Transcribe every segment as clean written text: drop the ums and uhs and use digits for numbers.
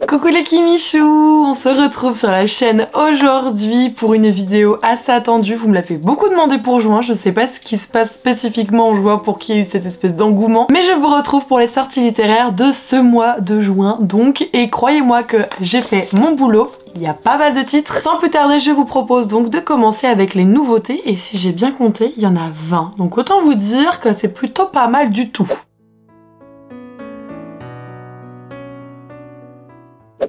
Coucou les Kimichou, on se retrouve sur la chaîne aujourd'hui pour une vidéo assez attendue. Vous me l'avez beaucoup demandé pour juin, je sais pas ce qui se passe spécifiquement en juin pour qu'il y ait eu cette espèce d'engouement, mais je vous retrouve pour les sorties littéraires de ce mois de juin donc, et croyez-moi que j'ai fait mon boulot. Il y a pas mal de titres. Sans plus tarder, je vous propose donc de commencer avec les nouveautés et si j'ai bien compté, il y en a 20. Donc autant vous dire que c'est plutôt pas mal du tout.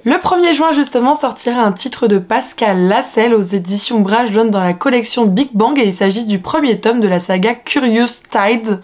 Le 1er juin justement sortira un titre de Pascal Lascelles aux éditions Brajlon dans la collection Big Bang et il s'agit du premier tome de la saga Curious Tide,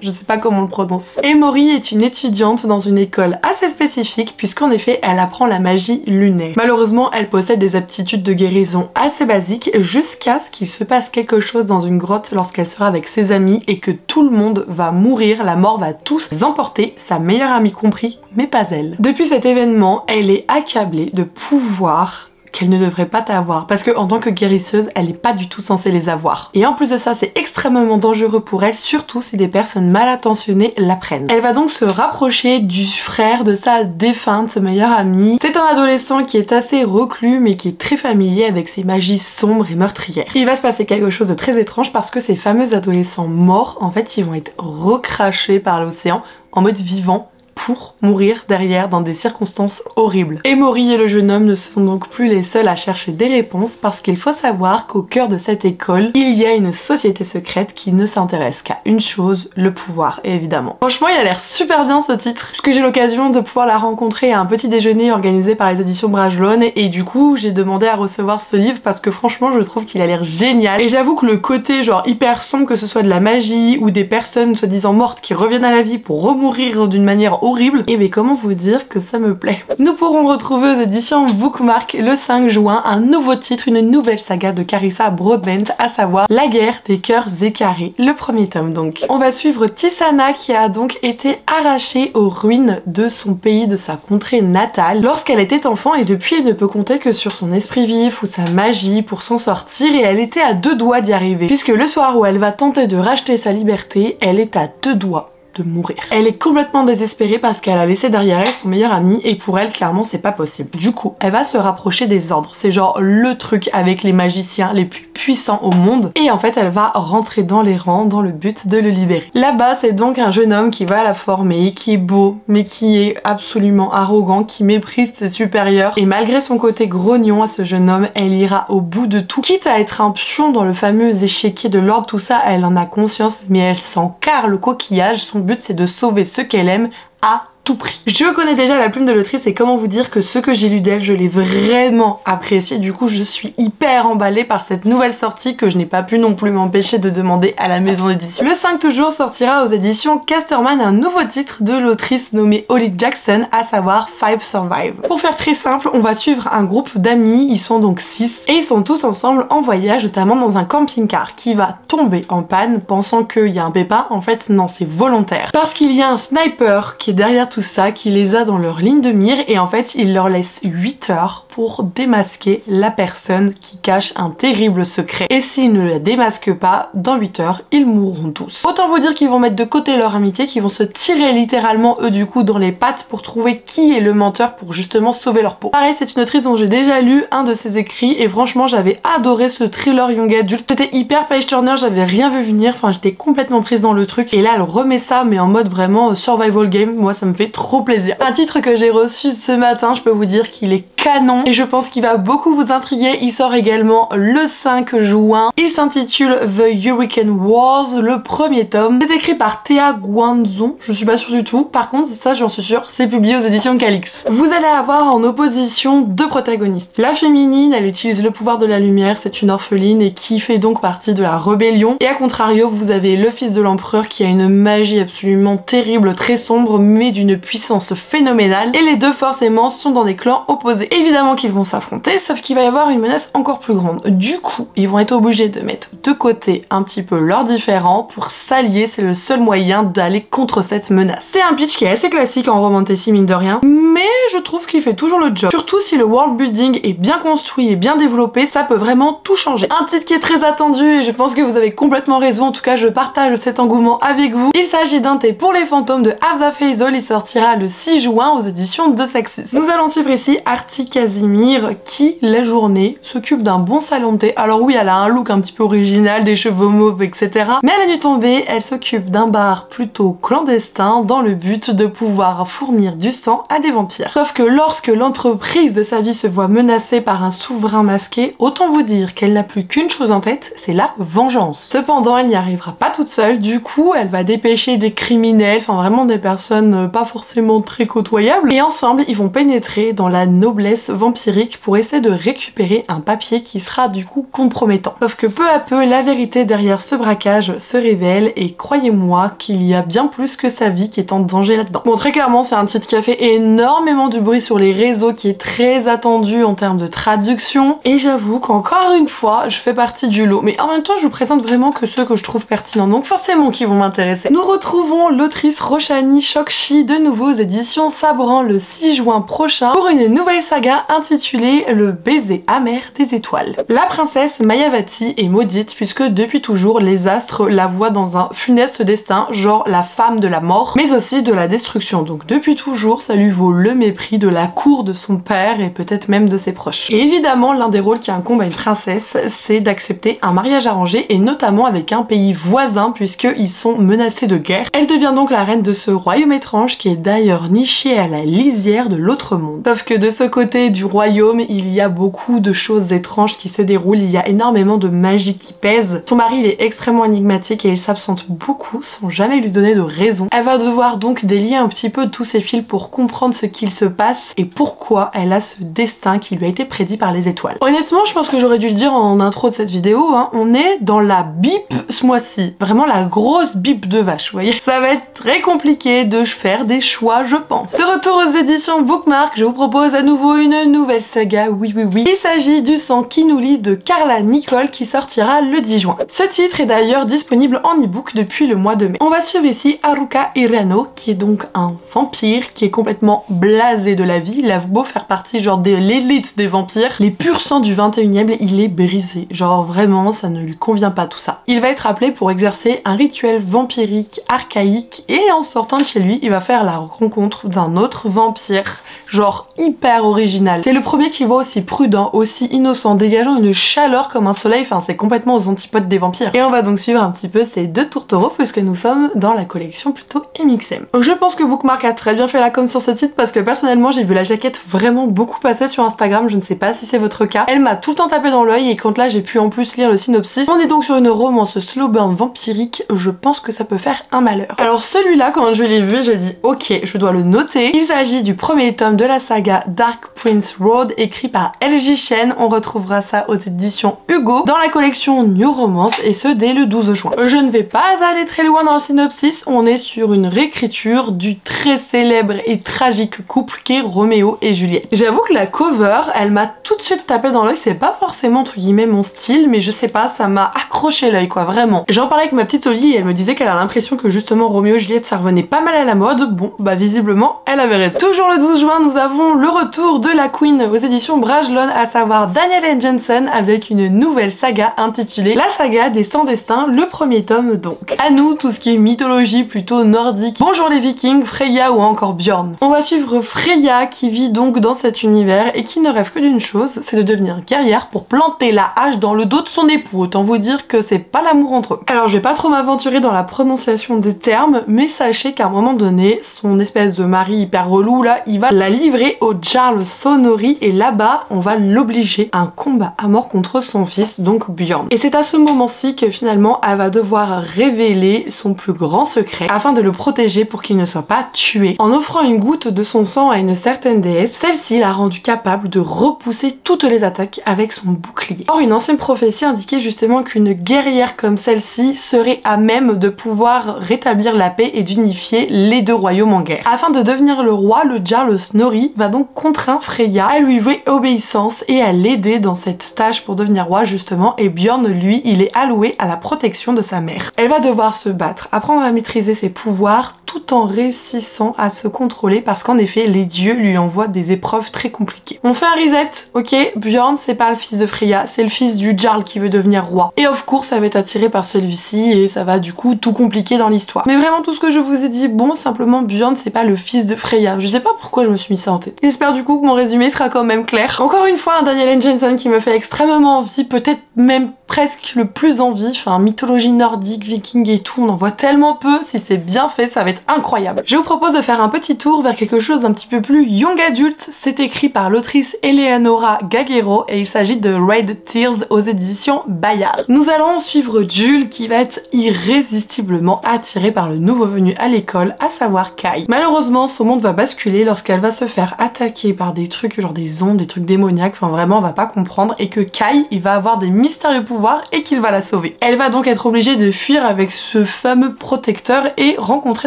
je sais pas comment on le prononce. Emory est une étudiante dans une école assez spécifique puisqu'en effet elle apprend la magie lunaire. Malheureusement elle possède des aptitudes de guérison assez basiques jusqu'à ce qu'il se passe quelque chose dans une grotte lorsqu'elle sera avec ses amis et que tout le monde va mourir, la mort va tous les emporter, sa meilleure amie compris, mais pas elle. Depuis cet événement, elle est accablée de pouvoirs qu'elle ne devrait pas avoir parce que en tant que guérisseuse elle n'est pas du tout censée les avoir et en plus de ça c'est extrêmement dangereux pour elle, surtout si des personnes mal intentionnées l'apprennent. Elle va donc se rapprocher du frère de sa défunte meilleure amie. C'est un adolescent qui est assez reclus mais qui est très familier avec ses magies sombres et meurtrières. Il va se passer quelque chose de très étrange parce que ces fameux adolescents morts en fait ils vont être recrachés par l'océan en mode vivant pour mourir derrière dans des circonstances horribles. Emory et le jeune homme ne sont donc plus les seuls à chercher des réponses parce qu'il faut savoir qu'au cœur de cette école, il y a une société secrète qui ne s'intéresse qu'à une chose, le pouvoir évidemment. Franchement il a l'air super bien ce titre, puisque j'ai l'occasion de pouvoir la rencontrer à un petit déjeuner organisé par les éditions Brajlon et du coup j'ai demandé à recevoir ce livre parce que franchement je trouve qu'il a l'air génial et j'avoue que le côté genre hyper sombre, que ce soit de la magie ou des personnes soi-disant mortes qui reviennent à la vie pour remourir d'une manière horrible, et mais comment vous dire que ça me plaît. Nous pourrons retrouver aux éditions Bookmark le 5 juin un nouveau titre, une nouvelle saga de Carissa Broadbent, à savoir La guerre des cœurs écarrés, le premier tome donc. On va suivre Tisana qui a donc été arrachée aux ruines de son pays, de sa contrée natale lorsqu'elle était enfant et depuis elle ne peut compter que sur son esprit vif ou sa magie pour s'en sortir et elle était à deux doigts d'y arriver puisque le soir où elle va tenter de racheter sa liberté, elle est à deux doigts de mourir. Elle est complètement désespérée parce qu'elle a laissé derrière elle son meilleur ami et pour elle clairement c'est pas possible. Du coup elle va se rapprocher des ordres, c'est genre le truc avec les magiciens les plus puissants au monde et en fait elle va rentrer dans les rangs dans le but de le libérer. Là-bas c'est donc un jeune homme qui va la former, qui est beau mais qui est absolument arrogant, qui méprise ses supérieurs et malgré son côté grognon à ce jeune homme elle ira au bout de tout, quitte à être un pion dans le fameux échiquier de l'ordre, tout ça elle en a conscience mais elle s'en carre le coquillage. Son but c'est de sauver ce qu'elle aime à tout prix. Je connais déjà la plume de l'autrice et comment vous dire que ce que j'ai lu d'elle, je l'ai vraiment apprécié. Du coup, je suis hyper emballée par cette nouvelle sortie que je n'ai pas pu non plus m'empêcher de demander à la maison d'édition. Le 5 toujours sortira aux éditions Casterman un nouveau titre de l'autrice nommée Holly Jackson, à savoir Five Survive. Pour faire très simple, on va suivre un groupe d'amis, ils sont donc 6 et ils sont tous ensemble en voyage, notamment dans un camping-car qui va tomber en panne pensant qu'il y a un pépin. En fait, non, c'est volontaire. Parce qu'il y a un sniper qui est derrière tout ça, qui les a dans leur ligne de mire et en fait il leur laisse 8 heures pour démasquer la personne qui cache un terrible secret et s'ils ne la démasquent pas, dans 8 heures ils mourront tous. Autant vous dire qu'ils vont mettre de côté leur amitié, qu'ils vont se tirer littéralement eux du coup dans les pattes pour trouver qui est le menteur pour justement sauver leur peau. Pareil c'est une autrice dont j'ai déjà lu un de ses écrits et franchement j'avais adoré ce thriller young adulte, c'était hyper page turner, j'avais rien vu venir, enfin j'étais complètement prise dans le truc et là elle remet ça mais en mode vraiment survival game, moi ça me fait trop plaisir. Un titre que j'ai reçu ce matin, je peux vous dire qu'il est canon et je pense qu'il va beaucoup vous intriguer. Il sort également le 5 juin. Il s'intitule The Hurricane Wars, le premier tome. C'est écrit par Théa Guanzon, je suis pas sûre du tout. Par contre, ça j'en suis sûre, c'est publié aux éditions Calix. Vous allez avoir en opposition deux protagonistes. La féminine, elle utilise le pouvoir de la lumière, c'est une orpheline et qui fait donc partie de la rébellion. Et à contrario, vous avez le fils de l'empereur qui a une magie absolument terrible, très sombre, mais d'une puissance phénoménale. Et les deux forcément sont dans des clans opposés. Évidemment qu'ils vont s'affronter, sauf qu'il va y avoir une menace encore plus grande. Du coup, ils vont être obligés de mettre de côté un petit peu leurs différends pour s'allier, c'est le seul moyen d'aller contre cette menace. C'est un pitch qui est assez classique en romantasy mine de rien, mais je trouve qu'il fait toujours le job. Surtout si le world building est bien construit et bien développé, ça peut vraiment tout changer. Un titre qui est très attendu et je pense que vous avez complètement raison, en tout cas je partage cet engouement avec vous. Il s'agit d'un thé pour les fantômes de Afza Faisal, il sort sortira le 6 juin aux éditions de Saxus. Nous allons suivre ici Artie Casimir qui, la journée, s'occupe d'un bon salon de thé. Alors oui, elle a un look un petit peu original, des cheveux mauves, etc. Mais à la nuit tombée, elle s'occupe d'un bar plutôt clandestin dans le but de pouvoir fournir du sang à des vampires. Sauf que lorsque l'entreprise de sa vie se voit menacée par un souverain masqué, autant vous dire qu'elle n'a plus qu'une chose en tête, c'est la vengeance. Cependant, elle n'y arrivera pas toute seule, du coup, elle va dépêcher des criminels, enfin vraiment des personnes pas forcément très côtoyables, et ensemble, ils vont pénétrer dans la noblesse vampirique pour essayer de récupérer un papier qui sera du coup compromettant. Sauf que peu à peu, la vérité derrière ce braquage se révèle, et croyez-moi qu'il y a bien plus que sa vie qui est en danger là-dedans. Bon, très clairement, c'est un titre qui a fait énormément du bruit sur les réseaux, qui est très attendu en termes de traduction, et j'avoue qu'encore une fois, je fais partie du lot. Mais en même temps, je vous présente vraiment que ceux que je trouve pertinents, donc forcément qui vont m'intéresser. Nous retrouvons l'autrice Roshani Chokshi de nouveau aux éditions Sabran le 6 juin prochain pour une nouvelle saga intitulée Le baiser amer des étoiles. La princesse Mayavati est maudite puisque depuis toujours les astres la voient dans un funeste destin, genre la femme de la mort, mais aussi de la destruction. Donc depuis toujours, ça lui vaut le mépris de la cour de son père et peut-être même de ses proches. Et évidemment, l'un des rôles qui incombe à une princesse, c'est d'accepter un mariage arrangé, et notamment avec un pays voisin puisqu'ils sont menacés de guerre. Elle devient donc la reine de ce royaume étrange qui est d'ailleurs niché à la lisière de l'autre monde. Sauf que de ce côté du royaume, il y a beaucoup de choses étranges qui se déroulent, il y a énormément de magie qui pèse. Son mari il est extrêmement énigmatique et il s'absente beaucoup sans jamais lui donner de raison. Elle va devoir donc délier un petit peu tous ces fils pour comprendre ce qu'il se passe et pourquoi elle a ce destin qui lui a été prédit par les étoiles. Honnêtement, je pense que j'aurais dû le dire en intro de cette vidéo, hein, on est dans la bip ce mois-ci. Vraiment la grosse bip de vache, vous voyez. Ça va être très compliqué de faire des choix, je pense. De retour aux éditions Bookmark, je vous propose à nouveau une nouvelle saga, oui. Il s'agit du sang qui nous lie de Carla Nicole qui sortira le 10 juin. Ce titre est d'ailleurs disponible en e-book depuis le mois de mai. On va suivre ici Haruka Hirano qui est donc un vampire qui est complètement blasé de la vie. Il a beau faire partie genre de l'élite des vampires, les purs sangs du 21e, il est brisé. Genre vraiment, ça ne lui convient pas tout ça. Il va être appelé pour exercer un rituel vampirique archaïque et en sortant de chez lui, il va faire la rencontre d'un autre vampire, genre hyper original. C'est le premier qu'il voit aussi prudent, aussi innocent, dégageant une chaleur comme un soleil, enfin c'est complètement aux antipodes des vampires. Et on va donc suivre un petit peu ces deux tourtereaux puisque nous sommes dans la collection plutôt MXM. Je pense que Bookmark a très bien fait la com sur ce titre parce que personnellement j'ai vu la jaquette vraiment beaucoup passer sur Instagram, je ne sais pas si c'est votre cas. Elle m'a tout le temps tapé dans l'œil et quand là j'ai pu en plus lire le synopsis, on est donc sur une romance slow burn vampirique, je pense que ça peut faire un malheur. Alors celui-là, quand je l'ai vu, j'ai dit ok, je dois le noter. Il s'agit du premier tome de la saga Dark Prince Road écrit par LJ Chen. On retrouvera ça aux éditions Hugo dans la collection New Romance et ce dès le 12 juin. Je ne vais pas aller très loin dans le synopsis, on est sur une réécriture du très célèbre et tragique couple qu'est Roméo et Juliette. J'avoue que la cover, elle m'a tout de suite tapé dans l'œil, c'est pas forcément entre guillemets mon style, mais je sais pas, ça m'a accroché l'œil quoi, vraiment. J'en parlais avec ma petite Oli et elle me disait qu'elle a l'impression que justement Roméo et Juliette ça revenait pas mal à la mode. Bon bah visiblement elle avait raison. Toujours le 12 juin nous avons le retour de la Queen aux éditions Brajlon, à savoir Danielle N. Jensen avec une nouvelle saga intitulée La saga des sans destins, le premier tome donc. À nous tout ce qui est mythologie plutôt nordique. Bonjour les Vikings, Freya ou encore Bjorn. On va suivre Freya qui vit donc dans cet univers et qui ne rêve que d'une chose, c'est de devenir guerrière pour planter la hache dans le dos de son époux. Autant vous dire que c'est pas l'amour entre eux. Alors je vais pas trop m'aventurer dans la prononciation des termes, mais sachez qu'à un moment donné, son espèce de mari hyper relou là, il va la livrer au Jarl Sonori et là-bas, on va l'obliger à un combat à mort contre son fils, donc Bjorn. Et c'est à ce moment-ci que finalement, elle va devoir révéler son plus grand secret afin de le protéger pour qu'il ne soit pas tué. En offrant une goutte de son sang à une certaine déesse, celle-ci l'a rendu capable de repousser toutes les attaques avec son bouclier. Or, une ancienne prophétie indiquait justement qu'une guerrière comme celle-ci serait à même de pouvoir rétablir la paix et d'unifier les deux royaumes en guerre. Afin de devenir le roi, le Jarl Snorri va donc contraindre Freya à lui vouer obéissance et à l'aider dans cette tâche pour devenir roi justement, et Bjorn lui, il est alloué à la protection de sa mère. Elle va devoir se battre, apprendre à maîtriser ses pouvoirs tout en réussissant à se contrôler parce qu'en effet les dieux lui envoient des épreuves très compliquées. On fait un reset, ok, Björn c'est pas le fils de Freya, c'est le fils du Jarl qui veut devenir roi. Et of course ça va être attiré par celui-ci et ça va du coup tout compliquer dans l'histoire. Mais vraiment tout ce que je vous ai dit, bon simplement Björn c'est pas le fils de Freya. Je sais pas pourquoi je me suis mis ça en tête. J'espère du coup que mon résumé sera quand même clair. Encore une fois un Daniel N. Jensen qui me fait extrêmement envie, peut-être même presque le plus envie, enfin mythologie nordique, viking et tout, on en voit tellement peu, si c'est bien fait ça va être incroyable. Je vous propose de faire un petit tour vers quelque chose d'un petit peu plus young adulte, c'est écrit par l'autrice Eleonora Gagero et il s'agit de Red Tears aux éditions Bayard. Nous allons suivre Jules qui va être irrésistiblement attirée par le nouveau venu à l'école, à savoir Kai. Malheureusement son monde va basculer lorsqu'elle va se faire attaquer par des trucs genre des ondes, des trucs démoniaques, enfin vraiment on va pas comprendre, et que Kai il va avoir des mystérieux pouvoirs et qu'il va la sauver. Elle va donc être obligée de fuir avec ce fameux protecteur et rencontrer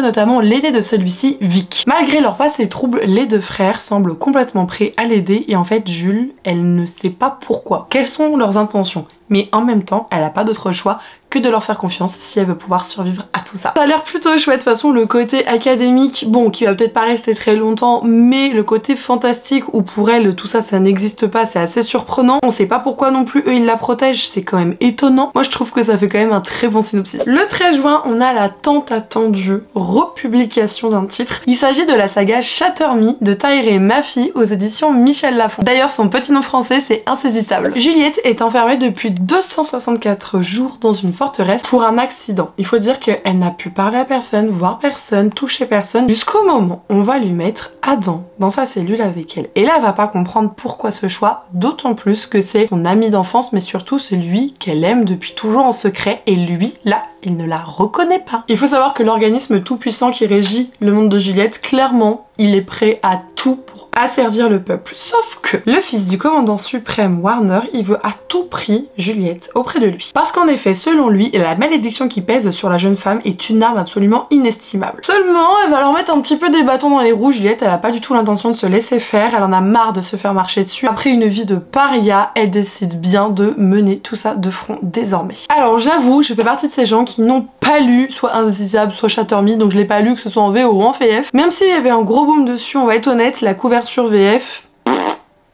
notamment l'aîné de celui-ci, Vic. Malgré leur passé trouble, les deux frères semblent complètement prêts à l'aider et en fait Jules, elle ne sait pas pourquoi. Quelles sont leurs intentions? Mais en même temps, elle n'a pas d'autre choix que de leur faire confiance si elle veut pouvoir survivre à tout ça. Ça a l'air plutôt chouette, de toute façon le côté académique, bon qui va peut-être pas rester très longtemps, mais le côté fantastique où pour elle tout ça ça n'existe pas, c'est assez surprenant. On sait pas pourquoi non plus eux ils la protègent, c'est quand même étonnant. Moi je trouve que ça fait quand même un très bon synopsis. Le 13 juin, on a la tant attendue republication d'un titre. Il s'agit de la saga Shatter Me de Tahereh Mafi aux éditions Michel Lafon. D'ailleurs son petit nom français c'est insaisissable. Juliette est enfermée depuis 264 jours dans une forteresse pour un accident. Il faut dire qu'elle n'a pu parler à personne, voir personne, toucher personne, jusqu'au moment où on va lui mettre Adam dans sa cellule avec elle. Et là, elle va pas comprendre pourquoi ce choix, d'autant plus que c'est son ami d'enfance, mais surtout celui qu'elle aime depuis toujours en secret, et lui, là, il ne la reconnaît pas. Il faut savoir que l'organisme tout-puissant qui régit le monde de Juliette, clairement, il est prêt à tout pour asservir le peuple. Sauf que le fils du commandant suprême Warner, il veut à tout prix Juliette auprès de lui. Parce qu'en effet, selon lui, la malédiction qui pèse sur la jeune femme est une arme absolument inestimable. Seulement, elle va leur mettre un petit peu des bâtons dans les roues. Juliette, elle a pas du tout l'intention de se laisser faire, elle en a marre de se faire marcher dessus. Après une vie de paria, elle décide bien de mener tout ça de front désormais. Alors j'avoue, je fais partie de ces gens qui n'ont pas lu soit Insaisissable, soit Shatter Me, donc je l'ai pas lu que ce soit en VO ou en VF. Même s'il y avait un gros boom dessus, on va être honnête, la couverture VF,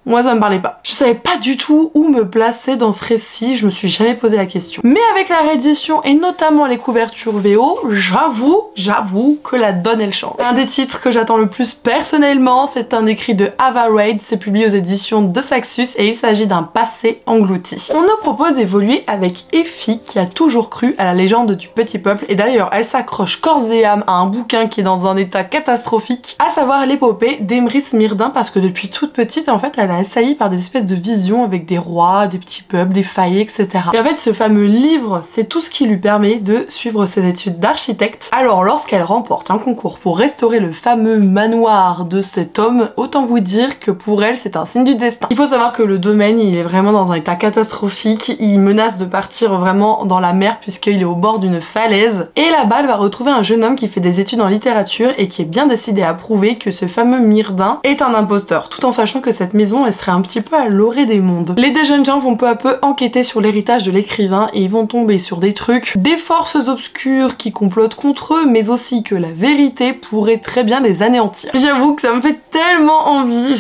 moi ça me parlait pas. Je savais pas du tout où me placer dans ce récit, je me suis jamais posé la question. Mais avec la réédition et notamment les couvertures VO, j'avoue que la donne elle change. Un des titres que j'attends le plus personnellement, c'est un écrit de Ava Raid, c'est publié aux éditions de Saxus et il s'agit d'un passé englouti. On nous propose d'évoluer avec Effie qui a toujours cru à la légende du petit peuple et d'ailleurs elle s'accroche corps et âme à un bouquin qui est dans un état catastrophique, à savoir l'épopée d'Emrys Myrddin, parce que depuis toute petite en fait elle a assailli par des espèces de visions avec des rois, des petits peuples, des faillis, etc. Et en fait ce fameux livre, c'est tout ce qui lui permet de suivre ses études d'architecte. Alors lorsqu'elle remporte un concours pour restaurer le fameux manoir de cet homme, autant vous dire que pour elle c'est un signe du destin. Il faut savoir que le domaine il est vraiment dans un état catastrophique, il menace de partir vraiment dans la mer puisqu'il est au bord d'une falaise. Et là-bas elle va retrouver un jeune homme qui fait des études en littérature et qui est bien décidé à prouver que ce fameux Myrddin est un imposteur, tout en sachant que cette maison elle serait un petit peu à l'orée des mondes. Les deux jeunes gens vont peu à peu enquêter sur l'héritage de l'écrivain et ils vont tomber sur des trucs, des forces obscures qui complotent contre eux, mais aussi que la vérité pourrait très bien les anéantir. J'avoue que ça me fait tellement envie,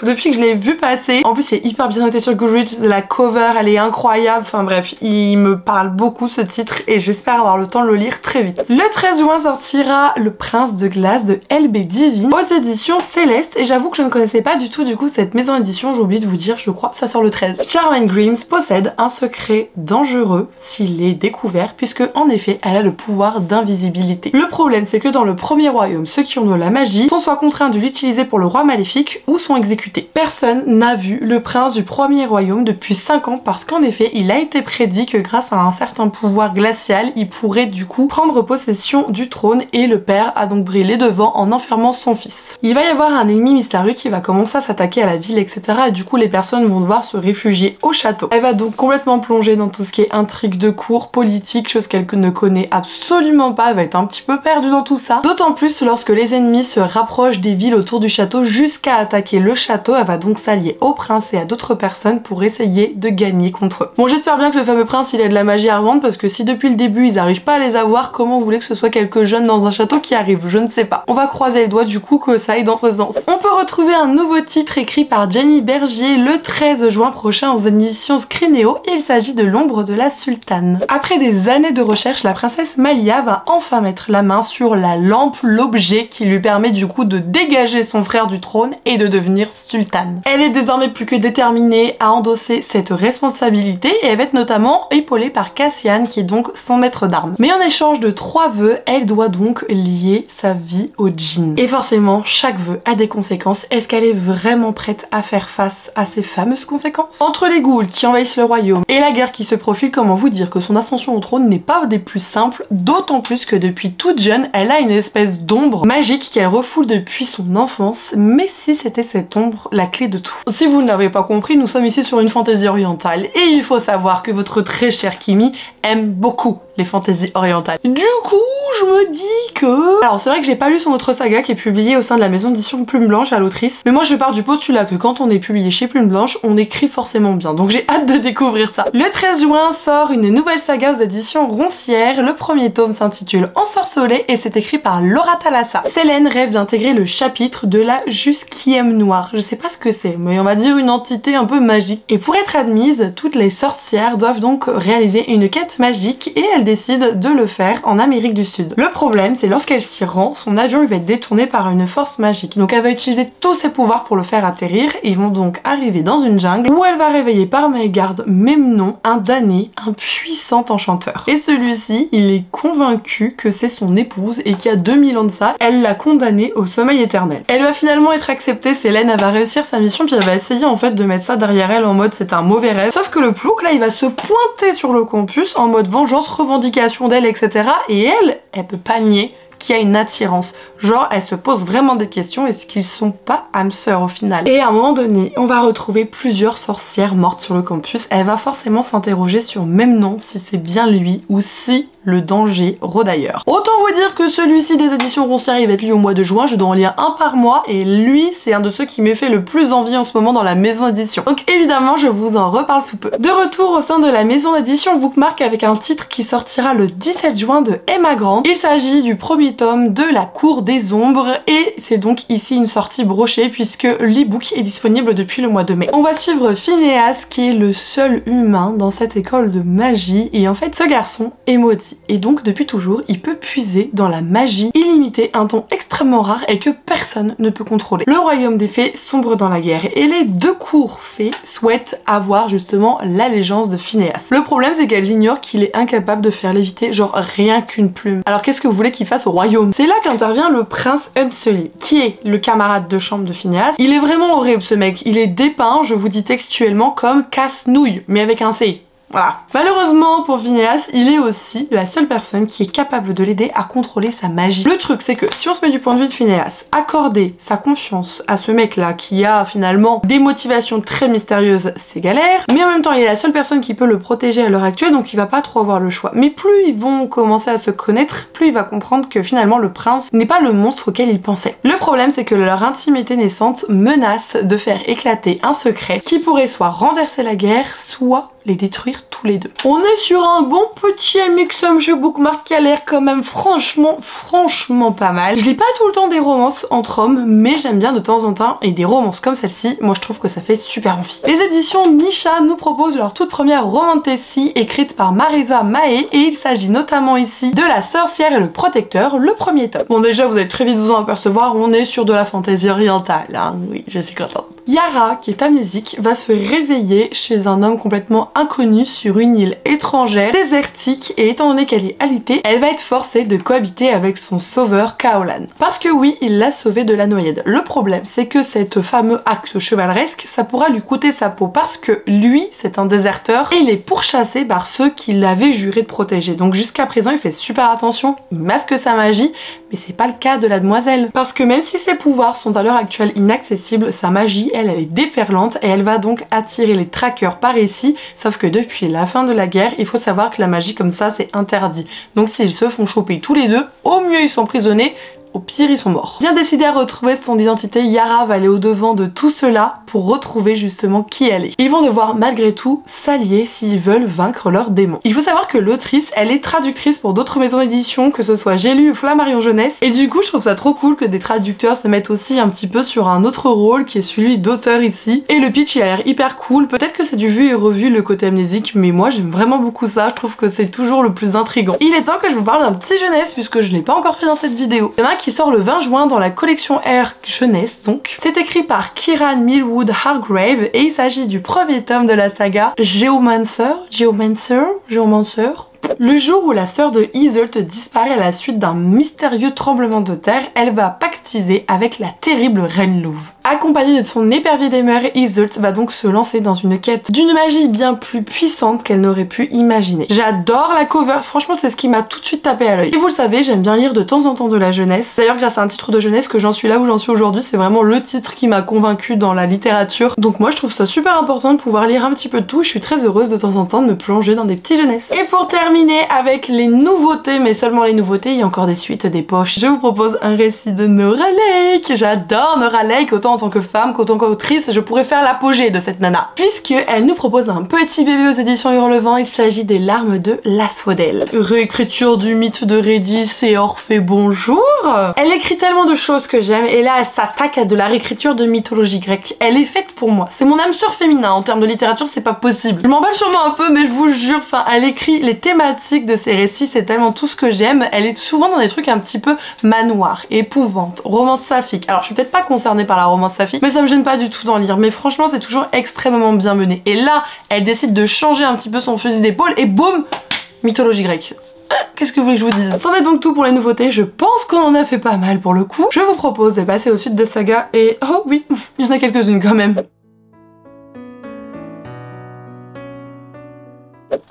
depuis que je l'ai vu passer, en plus c'est hyper bien noté sur Goodreads, la cover elle est incroyable, enfin bref, il me parle beaucoup ce titre et j'espère avoir le temps de le lire très vite. Le 13 juin sortira Le Prince de Glace de LB Divine aux éditions Céleste et j'avoue que je ne connaissais pas du tout du coup cette maison d'édition, j'ai oublié de vous dire, je crois ça sort le 13. Charmaine Grimes possède un secret dangereux s'il est découvert puisque en effet elle a le pouvoir d'invisibilité. Le problème c'est que dans le premier royaume, ceux qui ont de la magie sont soit contraints de l'utiliser pour le roi maléfique ou sont exécutés. Personne n'a vu le prince du premier royaume depuis 5 ans parce qu'en effet il a été prédit que grâce à un certain pouvoir glacial il pourrait du coup prendre possession du trône et le père a donc brillé devant en enfermant son fils. Il va y avoir un ennemi mystérieux qui va commencer à s'attaquer à la ville, etc. Et du coup les personnes vont devoir se réfugier au château. Elle va donc complètement plonger dans tout ce qui est intrigue de cour, politique, chose qu'elle ne connaît absolument pas, elle va être un petit peu perdue dans tout ça. D'autant plus lorsque les ennemis se rapprochent des villes autour du château jusqu'à attaquer le château, elle va donc s'allier au prince et à d'autres personnes pour essayer de gagner contre eux. Bon, j'espère bien que le fameux prince il a de la magie à revendre, parce que si depuis le début ils n'arrivent pas à les avoir, comment vous voulez que ce soit quelques jeunes dans un château qui arrivent? Je ne sais pas. On va croiser les doigts du coup que ça aille dans ce sens. On peut retrouver un nouveau titre écrit par Jenny Bergier le 13 juin prochain aux éditions Scrineo. Il s'agit de L'ombre de la sultane. Après des années de recherche, la princesse Malia va enfin mettre la main sur la lampe, l'objet qui lui permet du coup de dégager son frère du trône et de devenir sultane. Elle est désormais plus que déterminée à endosser cette responsabilité et elle va être notamment épaulée par Cassian qui est donc son maître d'armes. Mais en échange de 3 vœux, elle doit donc lier sa vie au djinn. Et forcément, chaque vœu a des conséquences. Est-ce qu'elle est vraiment prête à faire face à ces fameuses conséquences? Entre les ghouls qui envahissent le royaume et la guerre qui se profile, comment vous dire que son ascension au trône n'est pas des plus simples, d'autant plus que depuis toute jeune, elle a une espèce d'ombre magique qu'elle refoule depuis son enfance. Mais si c'était cette ombre la clé de tout? Si vous ne l'avez pas compris, nous sommes ici sur une fantaisie orientale et il faut savoir que votre très chère Kimi aime beaucoup les fantaisies orientales. Du coup, je me dis que... Alors c'est vrai que j'ai pas lu son autre saga qui est publiée au sein de la maison d'édition Plume Blanche à l'autrice, mais moi je pars du postulat que quand on est publié chez Plume Blanche, on écrit forcément bien, donc j'ai hâte de découvrir ça. Le 13 juin sort une nouvelle saga aux éditions Roncière. Le premier tome s'intitule Ensorcelée et c'est écrit par Laura Thalassa. Célène rêve d'intégrer le chapitre de la Jusquième Noire. Je sais pas ce que c'est, mais on va dire une entité un peu magique. Et pour être admise, toutes les sorcières doivent donc réaliser une quête magique et elles décident de le faire en Amérique du Sud. Le problème, c'est lorsqu'elle s'y rend, son avion il va être détourné par une force magique. Donc elle va utiliser tous ses pouvoirs pour le faire atterrir et ils vont donc arriver dans une jungle où elle va réveiller par mégarde, même nom, un damné, un puissant enchanteur. Et celui-ci, il est convaincu que c'est son épouse et qu'il y a 2000 ans de ça, elle l'a condamné au sommeil éternel. Elle va finalement être acceptée, Célène, elle va réussir sa mission puis elle va essayer en fait de mettre ça derrière elle en mode c'est un mauvais rêve. Sauf que le plouc là, il va se pointer sur le campus en mode vengeance, revendication d'elle, etc. Et elle peut pas nier qu'il y a une attirance. Genre, elle se pose vraiment des questions, est-ce qu'ils sont pas âmes sœurs au final? Et à un moment donné, on va retrouver plusieurs sorcières mortes sur le campus. Elle va forcément s'interroger sur même nom, si c'est bien lui ou si le danger rôde ailleurs. Autant vous dire que celui-ci des éditions Roncière, il va être lu au mois de juin, je dois en lire un par mois et lui, c'est un de ceux qui m'est fait le plus envie en ce moment dans la maison d'édition. Donc évidemment, je vous en reparle sous peu. De retour au sein de la maison d'édition Bookmark avec un titre qui sortira le 17 juin de Emma Grant. Il s'agit du premier tome de La Cour des Ombres et c'est donc ici une sortie brochée puisque l'e-book est disponible depuis le mois de mai. On va suivre Phineas qui est le seul humain dans cette école de magie et en fait ce garçon est maudit et donc depuis toujours il peut puiser dans la magie illimitée, un don extrêmement rare et que personne ne peut contrôler. Le royaume des fées sombre dans la guerre et les 2 cours fées souhaitent avoir justement l'allégeance de Phineas. Le problème c'est qu'elles ignorent qu'il est incapable de faire léviter genre rien qu'une plume. Alors qu'est-ce que vous voulez qu'il fasse au royaume? C'est là qu'intervient le prince Huxley, qui est le camarade de chambre de Phineas. Il est vraiment horrible ce mec, il est dépeint, je vous dis textuellement, comme casse-nouille, mais avec un C. Voilà. Malheureusement pour Phineas, il est aussi la seule personne qui est capable de l'aider à contrôler sa magie. Le truc c'est que si on se met du point de vue de Phineas, accorder sa confiance à ce mec là qui a finalement des motivations très mystérieuses, c'est galère, mais en même temps il est la seule personne qui peut le protéger à l'heure actuelle donc il va pas trop avoir le choix. Mais plus ils vont commencer à se connaître, plus il va comprendre que finalement le prince n'est pas le monstre auquel il pensait. Le problème c'est que leur intimité naissante menace de faire éclater un secret qui pourrait soit renverser la guerre, soit les détruire tous les deux. On est sur un bon petit mix-up chez Bookmark qui a l'air quand même franchement pas mal. Je lis pas tout le temps des romances entre hommes, mais j'aime bien de temps en temps, et des romances comme celle-ci, moi je trouve que ça fait super envie. Les éditions Nisha nous proposent leur toute première romantasy écrite par Marisa Mae, et il s'agit notamment ici de La Sorcière et le Protecteur, le premier tome. Bon déjà vous allez très vite vous en apercevoir, on est sur de la fantaisie orientale, hein. Oui, je suis contente. Yara, qui est amnésique, va se réveiller chez un homme complètement inconnu sur une île étrangère, désertique, et étant donné qu'elle est alitée, elle va être forcée de cohabiter avec son sauveur Kaolan. Parce que oui, il l'a sauvée de la noyade. Le problème, c'est que cet fameux acte chevaleresque, ça pourra lui coûter sa peau parce que lui, c'est un déserteur et il est pourchassé par ceux qui l'avaient juré de protéger. Donc jusqu'à présent, il fait super attention, il masque sa magie, mais c'est pas le cas de la demoiselle. Parce que même si ses pouvoirs sont à l'heure actuelle inaccessibles, sa magie, elle est déferlante et elle va donc attirer les trackers par ici, sauf que depuis la fin de la guerre, il faut savoir que la magie comme ça c'est interdit. Donc s'ils se font choper tous les deux, au mieux ils sont emprisonnés, au pire ils sont morts. Bien décidée à retrouver son identité, Yara va aller au devant de tout cela pour retrouver justement qui elle est. Ils vont devoir malgré tout s'allier s'ils veulent vaincre leurs démons. Il faut savoir que l'autrice, elle est traductrice pour d'autres maisons d'édition, que ce soit J'ai lu ou Flammarion Jeunesse, et du coup je trouve ça trop cool que des traducteurs se mettent aussi un petit peu sur un autre rôle qui est celui d'auteur ici. Et le pitch il a l'air hyper cool, peut-être que c'est du vu et revu le côté amnésique, mais moi j'aime vraiment beaucoup ça, je trouve que c'est toujours le plus intriguant. Il est temps que je vous parle d'un petit jeunesse puisque je l'ai pas encore fait dans cette vidéo. Il y en a un qui sort le 20 juin dans la collection R Jeunesse donc. C'est écrit par Kieran Millwood Hargrave et il s'agit du premier tome de la saga Geomancer. Le jour où la sœur de Iseult disparaît à la suite d'un mystérieux tremblement de terre, elle va pactiser avec la terrible reine louve. Accompagnée de son épervier des mers, Iseult va donc se lancer dans une quête d'une magie bien plus puissante qu'elle n'aurait pu imaginer. J'adore la cover, franchement c'est ce qui m'a tout de suite tapé à l'œil. Et vous le savez, j'aime bien lire de temps en temps de la jeunesse. D'ailleurs grâce à un titre de jeunesse que j'en suis là où j'en suis aujourd'hui, c'est vraiment le titre qui m'a convaincue dans la littérature. Donc moi je trouve ça super important de pouvoir lire un petit peu de tout, je suis très heureuse de temps en temps de me plonger dans des petits jeunesses. Et pour terminer avec les nouveautés, mais seulement les nouveautés, il y a encore des suites, des poches. Je vous propose un récit de Nora Lake. J'adore Nora Lake, autant en tant que femme qu'autant qu'autrice, je pourrais faire l'apogée de cette nana. Puisque elle nous propose un petit bébé aux éditions Hurlevent, il s'agit des larmes de l'Asphodèle. Réécriture du mythe de Rédis et Orphée, bonjour. Elle écrit tellement de choses que j'aime, et là elle s'attaque à de la réécriture de mythologie grecque. Elle est faite pour moi. C'est mon âme sœur féminin, en termes de littérature c'est pas possible. Je m'emballe sûrement un peu, mais je vous jure, enfin elle écrit les thématiques de ses récits, c'est tellement tout ce que j'aime. Elle est souvent dans des trucs un petit peu manoir, épouvante, romance saphique. Alors je suis peut-être pas concernée par la romance saphique, mais ça me gêne pas du tout d'en lire. Mais franchement c'est toujours extrêmement bien mené. Et là, elle décide de changer un petit peu son fusil d'épaule et boum, mythologie grecque. Qu'est-ce que vous voulez que je vous dise? C'en est donc tout pour les nouveautés, je pense qu'on en a fait pas mal pour le coup. Je vous propose de passer aux suites de saga et... oh oui, il y en a quelques-unes quand même.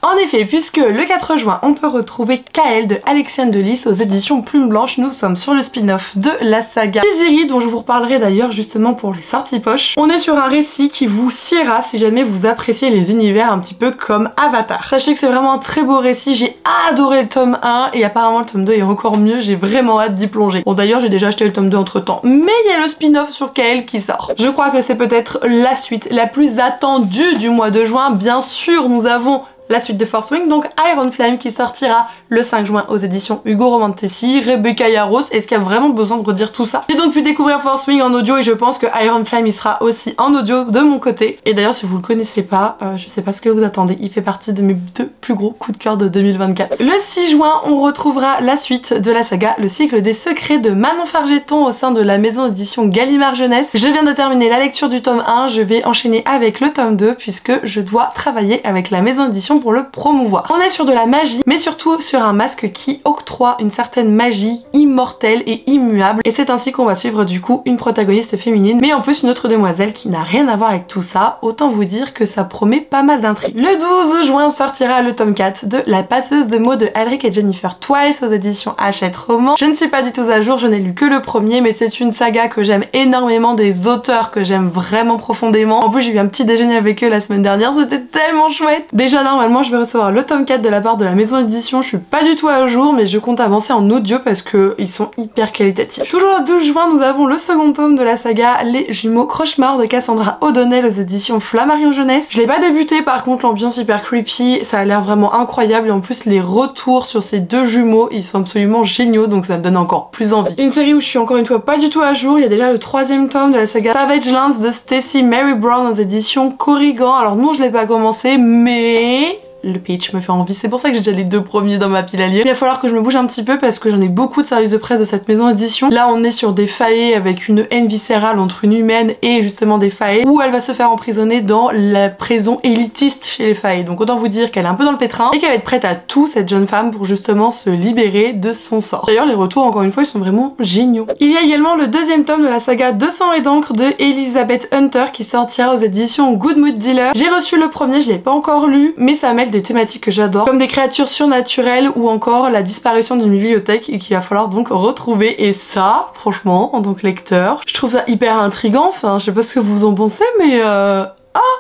En effet, puisque le 4 juin, on peut retrouver Kael de Alexiane de Lys aux éditions Plume Blanche, nous sommes sur le spin-off de la saga Tiziri, dont je vous reparlerai d'ailleurs justement pour les sorties poches. On est sur un récit qui vous siera si jamais vous appréciez les univers un petit peu comme Avatar. Sachez que c'est vraiment un très beau récit, j'ai adoré le tome 1 et apparemment le tome 2 est encore mieux, j'ai vraiment hâte d'y plonger. Bon d'ailleurs j'ai déjà acheté le tome 2 entre temps, mais il y a le spin-off sur Kael qui sort. Je crois que c'est peut-être la suite la plus attendue du mois de juin. Bien sûr, nous avons la suite de Force Wing, donc Iron Flame qui sortira le 5 juin aux éditions Hugo Romantessi, Rebecca Yarros. Est-ce qu'il y a vraiment besoin de redire tout ça? J'ai donc pu découvrir Force Wing en audio et je pense que Iron Flame il sera aussi en audio de mon côté. Et d'ailleurs si vous le connaissez pas, je sais pas ce que vous attendez, il fait partie de mes 2 plus gros coups de cœur de 2024. Le 6 juin on retrouvera la suite de la saga Le cycle des secrets de Manon Fargeton au sein de la maison d'édition Gallimard Jeunesse. Je viens de terminer la lecture du tome 1, je vais enchaîner avec le tome 2 puisque je dois travailler avec la maison d'édition pour le promouvoir. On est sur de la magie, mais surtout sur un masque qui octroie une certaine magie immortelle et immuable. Et c'est ainsi qu'on va suivre du coup une protagoniste féminine, mais en plus une autre demoiselle qui n'a rien à voir avec tout ça. Autant vous dire que ça promet pas mal d'intrigues. Le 12 juin sortira le tome 4 de La passeuse de mots de Alric et Jennifer Twice aux éditions Hachette Roman. Je ne suis pas du tout à jour, je n'ai lu que le premier, mais c'est une saga que j'aime énormément, des auteurs que j'aime vraiment profondément. En plus j'ai eu un petit déjeuner avec eux la semaine dernière, c'était tellement chouette. Déjà normalement je vais recevoir le tome 4 de la part de la maison d'édition, je suis pas du tout à jour mais je compte avancer en audio parce que ils sont hyper qualitatifs. Toujours le 12 juin nous avons le second tome de la saga Les jumeaux Croche-Mort de Cassandra O'Donnell aux éditions Flammarion Jeunesse. Je l'ai pas débuté, par contre l'ambiance hyper creepy, ça a l'air vraiment incroyable et en plus les retours sur ces deux jumeaux ils sont absolument géniaux donc ça me donne encore plus envie. Une série où je suis encore une fois pas du tout à jour, il y a déjà le troisième tome de la saga Savage Lands de Stacey Mary Brown aux éditions Corrigan. Alors non je l'ai pas commencé mais... le pitch me fait envie, c'est pour ça que j'ai déjà les 2 premiers dans ma pile à lire. Il va falloir que je me bouge un petit peu parce que j'en ai beaucoup de services de presse de cette maison d'édition. Là on est sur des faées avec une haine viscérale entre une humaine et justement des faées où elle va se faire emprisonner dans la prison élitiste chez les faées. Donc autant vous dire qu'elle est un peu dans le pétrin et qu'elle va être prête à tout cette jeune femme pour justement se libérer de son sort. D'ailleurs les retours encore une fois ils sont vraiment géniaux. Il y a également le deuxième tome de la saga De sang et d'encre de Elizabeth Hunter qui sortira aux éditions Good Mood Dealer. J'ai reçu le premier, je l'ai pas encore lu mais ça mêle des thématiques que j'adore, comme des créatures surnaturelles ou encore la disparition d'une bibliothèque et qu'il va falloir donc retrouver. Et ça, franchement, en tant que lecteur, je trouve ça hyper intriguant. Enfin, je sais pas ce que vous en pensez, mais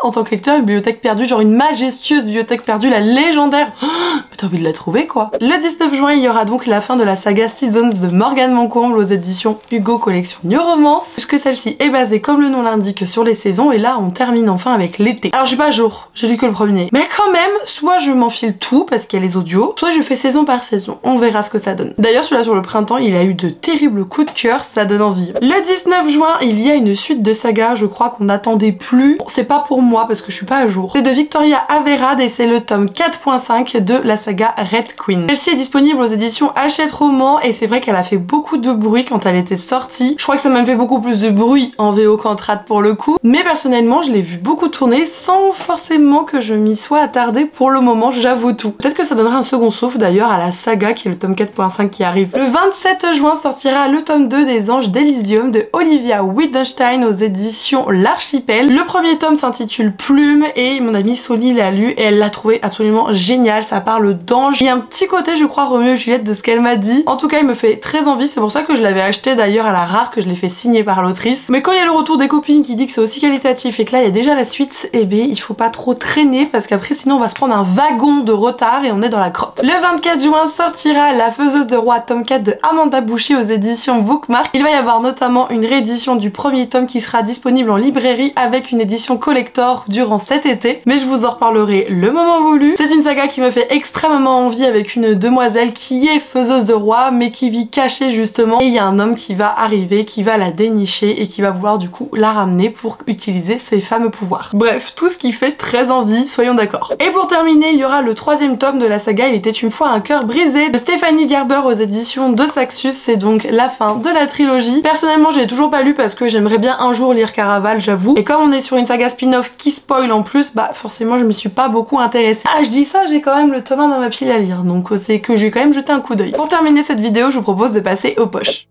en tant que lecteur, une bibliothèque perdue, genre une majestueuse bibliothèque perdue, la légendaire. Mais t'as envie de la trouver quoi. Le 19 juin, il y aura donc la fin de la saga Seasons de Morgane Moncomble aux éditions Hugo Collection New Romance, puisque celle-ci est basée, comme le nom l'indique, sur les saisons, et là on termine enfin avec l'été. Alors je suis pas à jour, j'ai lu que le premier. Mais quand même, soit je m'enfile tout parce qu'il y a les audios, soit je fais saison par saison. On verra ce que ça donne. D'ailleurs, celui-là sur le printemps, il a eu de terribles coups de cœur, ça donne envie. Le 19 juin, il y a une suite de sagas, je crois qu'on n'attendait plus. Bon, c'est pas pour moi parce que je suis pas à jour. C'est de Victoria Averad et c'est le tome 4.5 de la saga Red Queen. Celle-ci est disponible aux éditions Hachette Roman et c'est vrai qu'elle a fait beaucoup de bruit quand elle était sortie. Je crois que ça m'a fait beaucoup plus de bruit en VO qu'en trad pour le coup. Mais personnellement, je l'ai vu beaucoup tourner sans forcément que je m'y sois attardée pour le moment, j'avoue tout. Peut-être que ça donnera un second souffle d'ailleurs à la saga qui est le tome 4.5 qui arrive. Le 27 juin sortira le tome 2 des Anges d'Elysium de Olivia Wittgenstein aux éditions L'Archipel. Le premier tome s'intitule Plume et mon amie Soli l'a lu et elle l'a trouvé absolument génial. Ça parle d'ange. Il y a un petit côté, je crois, Roméo et Juliette de ce qu'elle m'a dit. En tout cas, il me fait très envie. C'est pour ça que je l'avais acheté d'ailleurs à la rare, que je l'ai fait signer par l'autrice. Mais quand il y a le retour des copines qui dit que c'est aussi qualitatif et que là il y a déjà la suite, eh bien il faut pas trop traîner parce qu'après sinon on va se prendre un wagon de retard et on est dans la crotte. Le 24 juin sortira La Faiseuse de Roi tome 4 de Amanda Boucher aux éditions Bookmark. Il va y avoir notamment une réédition du premier tome qui sera disponible en librairie avec une édition collector durant cet été, mais je vous en reparlerai le moment voulu. C'est une saga qui me fait extrêmement envie avec une demoiselle qui est faiseuse de roi mais qui vit cachée justement et il y a un homme qui va arriver, qui va la dénicher et qui va vouloir du coup la ramener pour utiliser ses fameux pouvoirs. Bref, tout ce qui fait très envie, soyons d'accord. Et pour terminer, il y aura le troisième tome de la saga Il était une fois un cœur brisé de Stéphanie Gerber aux éditions de Saxus. C'est donc la fin de la trilogie. Personnellement, je l'ai toujours pas lu parce que j'aimerais bien un jour lire Caraval, j'avoue. Et comme on est sur une saga spin-off qui spoil en plus, bah forcément je me suis pas beaucoup intéressée. Ah, je dis ça, j'ai quand même le tome 1 dans ma pile à lire, donc c'est que j'ai quand même jeté un coup d'œil. Pour terminer cette vidéo, je vous propose de passer aux poches.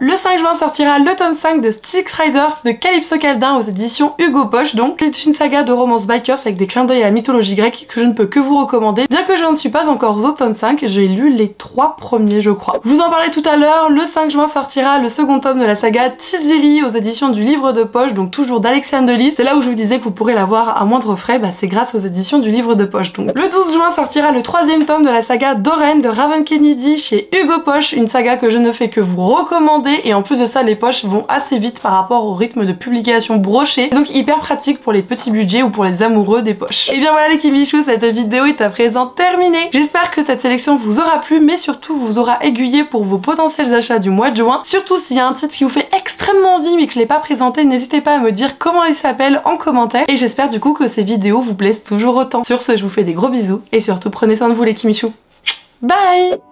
Le 5 juin sortira le tome 5 de Styx Riders de Calypso Caldin aux éditions Hugo Poche. Donc c'est une saga de romance bikers avec des clins d'œil à la mythologie grecque que je ne peux que vous recommander. Bien que je ne suis pas encore au tome 5, j'ai lu les 3 premiers je crois. Je vous en parlais tout à l'heure, le 5 juin sortira le second tome de la saga Tiziri aux éditions du Livre de Poche, donc toujours d'Alexiane Delis. C'est là où je vous disais que vous pourrez l'avoir à moindre frais, bah c'est grâce aux éditions du Livre de Poche. Donc le 12 juin sortira le 3e tome de la saga Doreen de Raven Kennedy chez Hugo Poche, une saga que je ne fais que vous recommander. Et en plus de ça, les poches vont assez vite par rapport au rythme de publication broché, donc hyper pratique pour les petits budgets ou pour les amoureux des poches. Et bien voilà les kimichous, cette vidéo est à présent terminée. J'espère que cette sélection vous aura plu, mais surtout vous aura aiguillé pour vos potentiels achats du mois de juin. Surtout s'il y a un titre qui vous fait extrêmement envie mais que je l'ai pas présenté, n'hésitez pas à me dire comment il s'appelle en commentaire. Et j'espère du coup que ces vidéos vous plaisent toujours autant. Sur ce, je vous fais des gros bisous et surtout prenez soin de vous les kimichous. Bye!